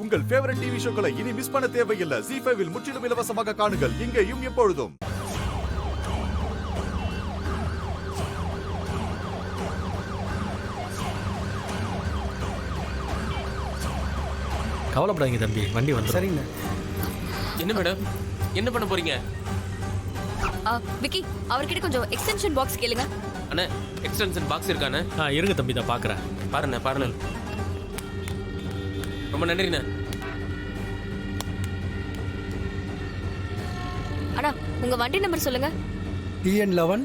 உங்கள் favourite TV ஷோக்களை இனி miss பண்ண தேவையில்லை. ZEE5 இல் முற்றிலும் இலவசமாக காணுங்கள். இங்கேயும் எப்பொழுதும். கவலைப்படாதீங்க தம்பி, வண்டி வந்து. சரிங்க. என்ன மேடம், என்ன பண்ண போறீங்க? விக்கி, அவர்கிட்ட கொஞ்சம் எக்ஸ்டென்ஷன் பாக்ஸ் கேளுங்க. அண்ணா, எக்ஸ்டென்ஷன் பாக்ஸ் இருக்கானே? இருங்க தம்பி, தான் பார்க்குறேன். பாருண்ணே. ரொம்ப நன்றிண்ணே. அண்ணா, உங்க வண்டி நம்பர் சொல்லுங்க. TN11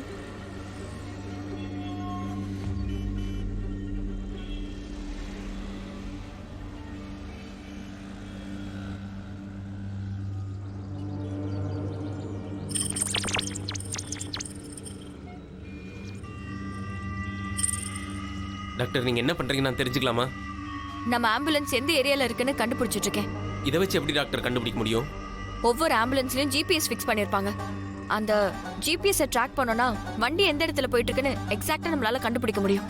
டாக்டர், நீங்க என்ன பண்றீங்க நான் தெரிஞ்சுக்கலாமா? நம்ம ஆம்புலன்ஸ் எந்த ஏரியால இருக்குன்னு கண்டுபிடிச்சிட்டு இருக்கேன். இதை வச்சு எப்படி டாக்டர் கண்டுபிடிக்க முடியும்? ஒவ்வொரு ஆம்புலன்ஸ்லயும் GPS ஃபிக்ஸ் பண்ணிருப்பாங்க. அந்த GPS ட்ராக் பண்ணோம்னா வண்டி எந்த இடத்துல போயிட்டு இருக்குன்னு எக்ஸாக்ட்டா நம்மளால கண்டுபிடிக்க முடியும்.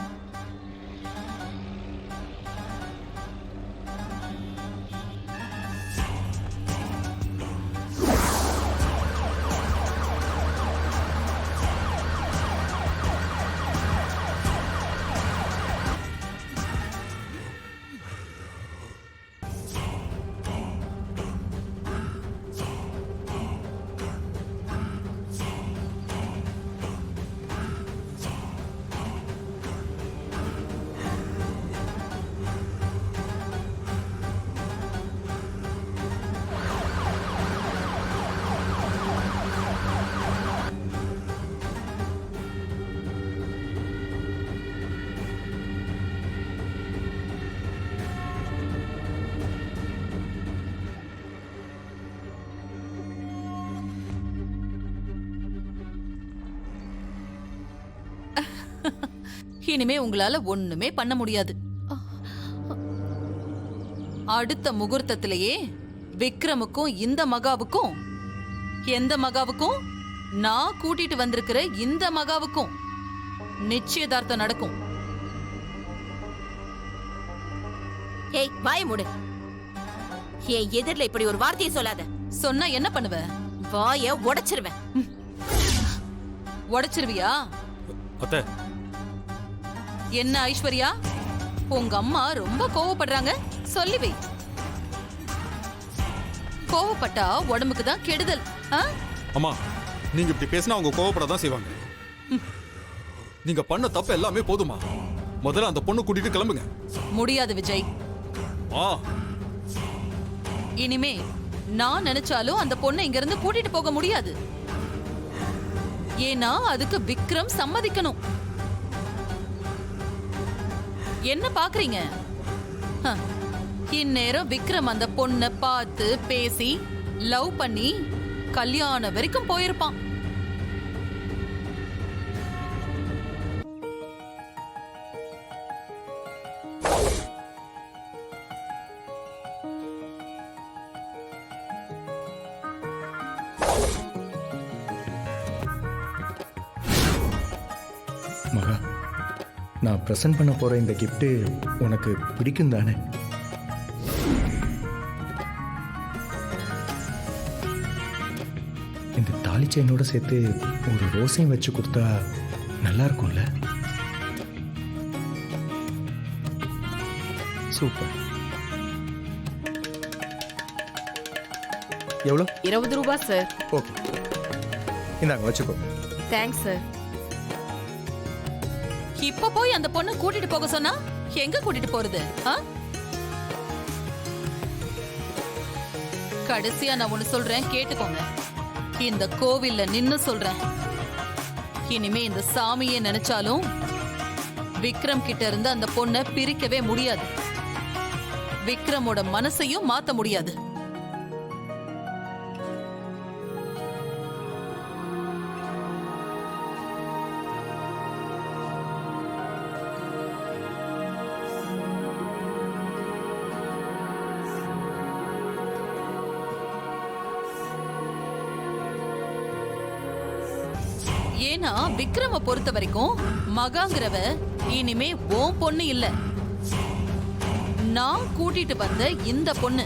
இனிமே உங்களால ஒண்ணுமே பண்ண முடியாது. அடுத்த முகூர்த்தத்திலேயே விக்ரமுக்கும் இந்த மகாவுக்கும், எந்த மகாவுக்கும், நான் கூட்டிட்டு வந்திருக்கிற இந்த மகாவுக்கும் நிச்சயதார்த்தம் நடக்கும். ஏய், வாய மூடு. ஏன் எதிரில இப்படி ஒரு வார்த்தையை சொல்லாத. சொன்னா என்ன பண்ணுவ? வாய உடைச்சிருவேன். உடைச்சிருவியா? அத்தை, என்ன ஐஸ்வர்யா, உங்க அம்மா ரொம்ப கோவப்படுறாங்க, சொல்லி வை. கோவப்பட்டா உடம்புக்கு தான் கெடுதல். அம்மா, நீங்க இப்படி பேசினா அவங்க கோவப்படதான் செய்வாங்க. நீங்க பண்ண தப்பு எல்லாமே போதுமா? முதல்ல அந்த பொண்ணு கூட்டிட்டு கிளம்புங்க. முடியாது விஜய். இனிமே நான் நினைச்சாலும் அந்த பொண்ணை இங்க இருந்து கூட்டிட்டு போக முடியாது. ஏன்னா அதுக்கு விக்ரம் சம்மதிக்கணும். என்ன பாக்குறீங்க? இந்நேரம் விக்ரம் அந்த பொண்ணை பார்த்து பேசி லவ் பண்ணி கல்யாணம் வரைக்கும் போயிருப்பான். மகா, நான் ப்ரெசென்ட் பண்ண போற இந்த கிஃப்ட் உனக்கு பிடிக்கும் தானே? இந்த தாலி செயினோட சேர்த்து ஒரு ரோஸையும் வச்சு கொடுத்தா நல்லா இருக்கும்ல? சூப்பர். எவ்வளோ? 20 ரூபாய் சார். ஓகே, இந்தாங்க வச்சுக்கோ. Thanks sir. இப்ப போய் அந்த பொண்ணை கூட்டிட்டு போக சொன்னா எங்க கூட்டிட்டு போறது? கடைசியா நான் ஒண்ணு சொல்றேன், கேட்டுக்கோங்க. இந்த கோவில்ல நின்னு சொல்றேன், இனிமே இந்த சாமியை நினைச்சாலும் விக்ரம் கிட்ட இருந்து அந்த பொண்ணை பிரிக்கவே முடியாது. விக்ரமோட மனசையும் மாத்த முடியாது. ஏன்னா விக்ரம பொறுத்த வரைக்கும் மகாங்கிறவ இனிமே உன் பொண்ணு இல்ல, நான் கூட்டிட்டு வந்த இந்த பொண்ணு.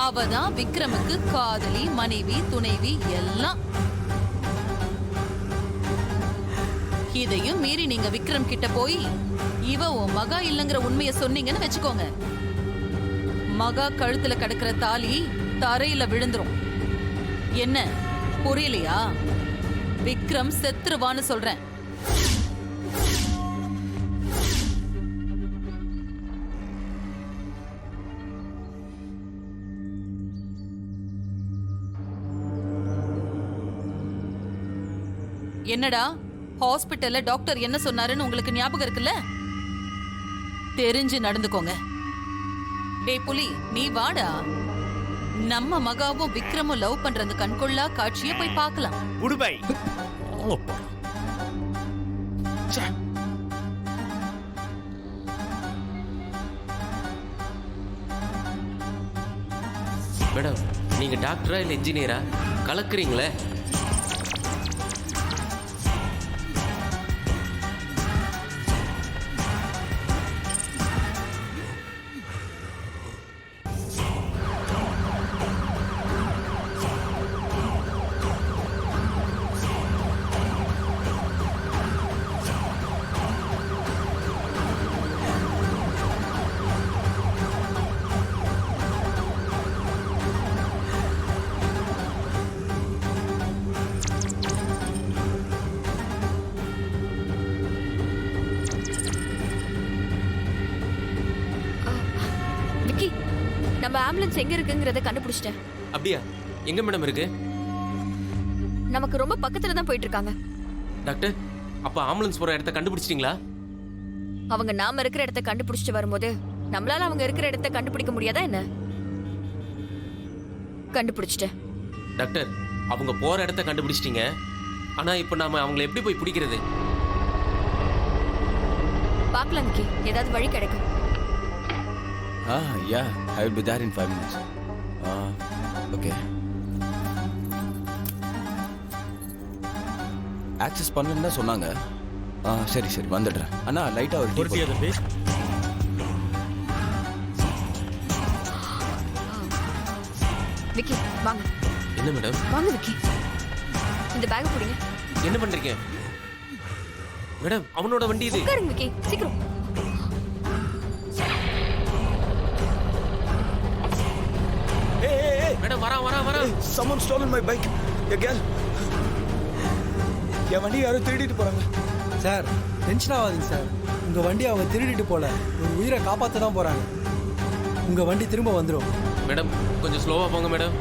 அவ தான் விக்ரமுக்கு காதலி, மனைவி, துணைவி எல்லாம். இதையும் மீறி நீங்க விக்ரம் கிட்ட போய் இவ உன் மகா இல்லங்கிற உண்மையை சொன்னீங்கன்னு வச்சுக்கோங்க, மகா கழுத்துல கிடக்கிற தாலி தரையில விழுந்துரும். என்ன புரியலையா? விக்ரம் செத்துருவான்னு சொல்றேன். என்னடா ஹாஸ்பிட்டல்ல டாக்டர் என்ன சொன்னாருன்னு உங்களுக்கு ஞாபகம் இருக்குல்ல? தெரிஞ்சு நடந்துக்கோங்க. டேய் புலி, நீ வாடா. நம்ம மகாவும் விக்ரமும் லவ் பண்றது கண்கொள்ளா காட்சியை போய் பார்க்கலாம். குடுபை மேடம், நீங்க டாக்டரா இல்ல இன்ஜினியரா? கலக்குறீங்களே. விக்கி, நம்ம ஆம்புலன்ஸ் எங்க இருக்குங்கறத கண்டுபிடிச்சிட்டேன். அப்படியா? எங்க மேடம் இருக்கு? நமக்கு ரொம்ப பக்கத்துல தான் போயிட்டு இருக்காங்க. டாக்டர், அப்ப ஆம்புலன்ஸ் போற இடத்த கண்டுபிடிச்சிட்டீங்களா? அவங்க நாம இருக்கிற இடத்த கண்டுபிடிச்சிட்டு வரும்போது நம்மளால அவங்க இருக்கிற இடத்த கண்டுபிடிக்க முடியாதா என்ன? கண்டுபிடிச்சிட்டேன். டாக்டர், அவங்க போற இடத்த கண்டுபிடிச்சிட்டீங்க. ஆனா இப்ப நாம அவங்களை எப்படி போய் பிடிக்கிறது? பார்க்கலாம் விக்கி, ஏதாவது வழி கிடைக்கும். Yeah, I will be there in 5 minutes. Okay. Access பண்ணலன்னு தான் சொன்னாங்க. சரி சரி வந்துடுறேன். அண்ணா லைட்டாக ஒரு பொறுத்தியா தம்பி? விக்கி வாங்க. என்ன மேடம்? வாங்க விக்கி, இந்த பேக் பிடிங்க. என்ன பண்றீங்க மேடம்? அவனோட வண்டி இது. உட்காருங்க விக்கி, சீக்கிரம். மேடம் வரா வரா வரா. someone stolen my bike. Again. என் வண்டி யாரும் திருடிட்டு போறாங்க. சார் டென்ஷன் ஆகாதீங்க சார். உங்கள் வண்டி அவங்க திருடிட்டு போல, ஒரு உயிரை காப்பாற்ற தான் போகிறாங்க. உங்கள் வண்டி திரும்ப வந்துடும். மேடம் கொஞ்சம் ஸ்லோவா போங்க மேடம்.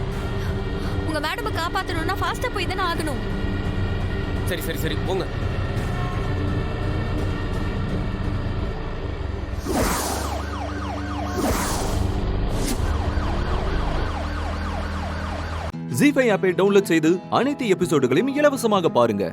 உங்க மேடமை காப்பாத்தணும்னா ஃபாஸ்டா போய் தானே ஆகணும். சரி சரி சரி போங்க. ஜீ5 ஆப்பை டவுன்லோட் செய்து அனைத்து எபிசோடுகளையும் இலவசமாக பாருங்க.